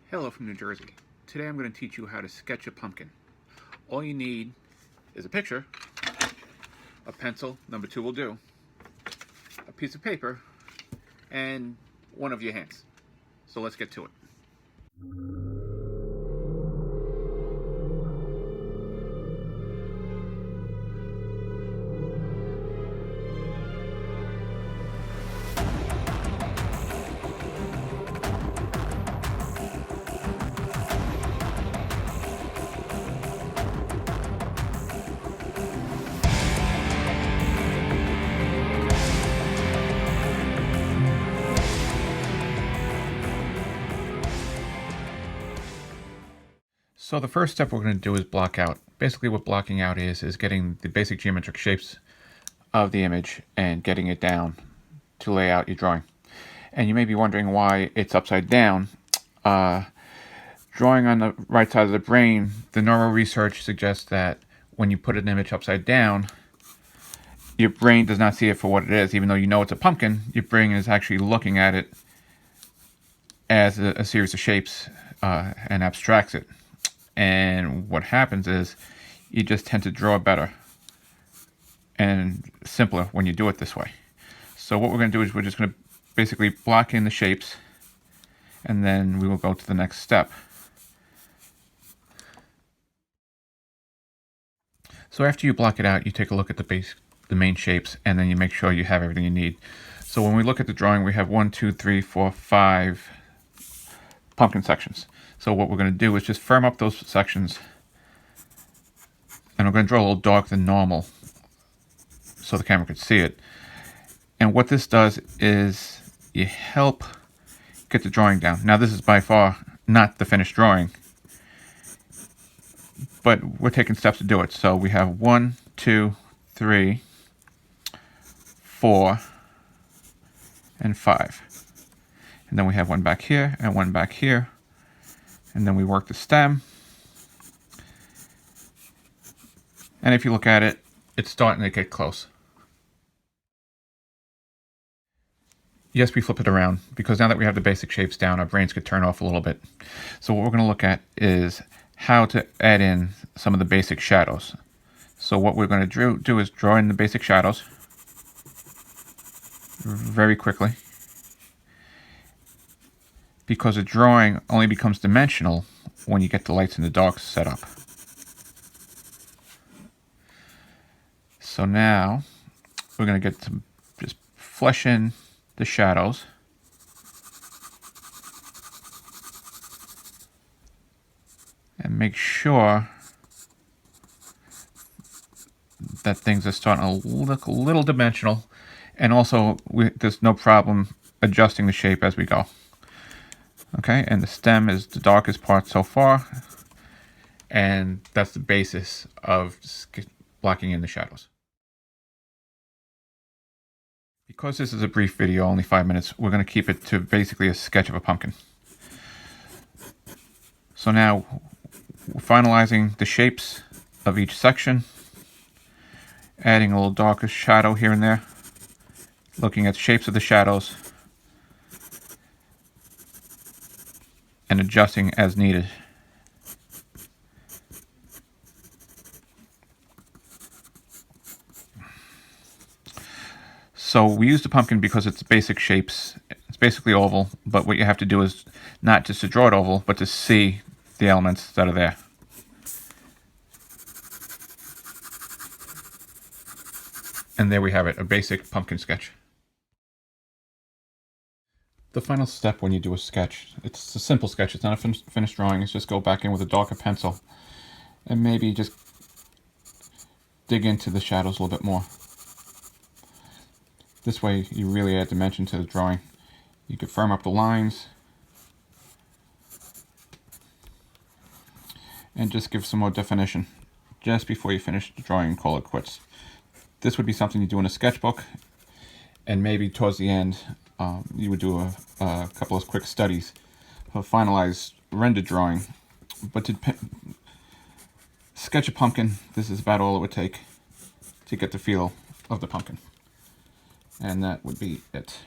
Hello from New Jersey. Today I'm going to teach you how to sketch a pumpkin. All you need is a picture, a pencil, number 2 will do, a piece of paper, and one of your hands. So let's get to it. So the first step we're going to do is block out. Basically what blocking out is getting the basic geometric shapes of the image and getting it down to lay out your drawing. And you may be wondering why it's upside down. Drawing on the right side of the brain, the neural research suggests that when you put an image upside down, your brain does not see it for what it is. Even though you know it's a pumpkin, your brain is actually looking at it as a series of shapes and abstracts it. And what happens is you just tend to draw better and simpler when you do it this way. So what we're going to do is we're just going to basically block in the shapes, and then we will go to the next step. So after you block it out, you take a look at the main shapes, and then you make sure you have everything you need. So when we look at the drawing, we have 1, 2, 3, 4, 5 pumpkin sections. So what we're going to do is just firm up those sections, and we're going to draw a little darker than normal so the camera could see it. And what this does is you help get the drawing down. Now this is by far not the finished drawing, but we're taking steps to do it. So we have 1, 2, 3, 4, and 5. And then we have one back here and one back here. And then we work the stem. And if you look at it, it's starting to get close. Yes, we flip it around because now that we have the basic shapes down, our brains could turn off a little bit. So what we're going to look at is how to add in some of the basic shadows. So what we're going to do is draw in the basic shadows very quickly, because a drawing only becomes dimensional when you get the lights and the darks set up. So now we're going to get to just flesh in the shadows. And make sure that things are starting to look a little dimensional. And also, there's no problem adjusting the shape as we go. Okay, and the stem is the darkest part so far, and that's the basis of blocking in the shadows. Because this is a brief video, only 5 minutes, we're going to keep it to basically a sketch of a pumpkin. So now we're finalizing the shapes of each section, adding a little darker shadow here and there, looking at shapes of the shadows, and adjusting as needed. So we use the pumpkin because it's basic shapes. It's basically oval, but what you have to do is not just to draw it oval, but to see the elements that are there. And there we have it, a basic pumpkin sketch. The final step when you do a sketch, it's a simple sketch, it's not a finished drawing, it's just go back in with a darker pencil and maybe just dig into the shadows a little bit more. This way you really add dimension to the drawing. You can firm up the lines and just give some more definition just before you finish the drawing and call it quits. This would be something you do in a sketchbook, and maybe towards the end you would do a couple of quick studies of finalized rendered drawing. But to sketch a pumpkin, this is about all it would take to get the feel of the pumpkin. And that would be it.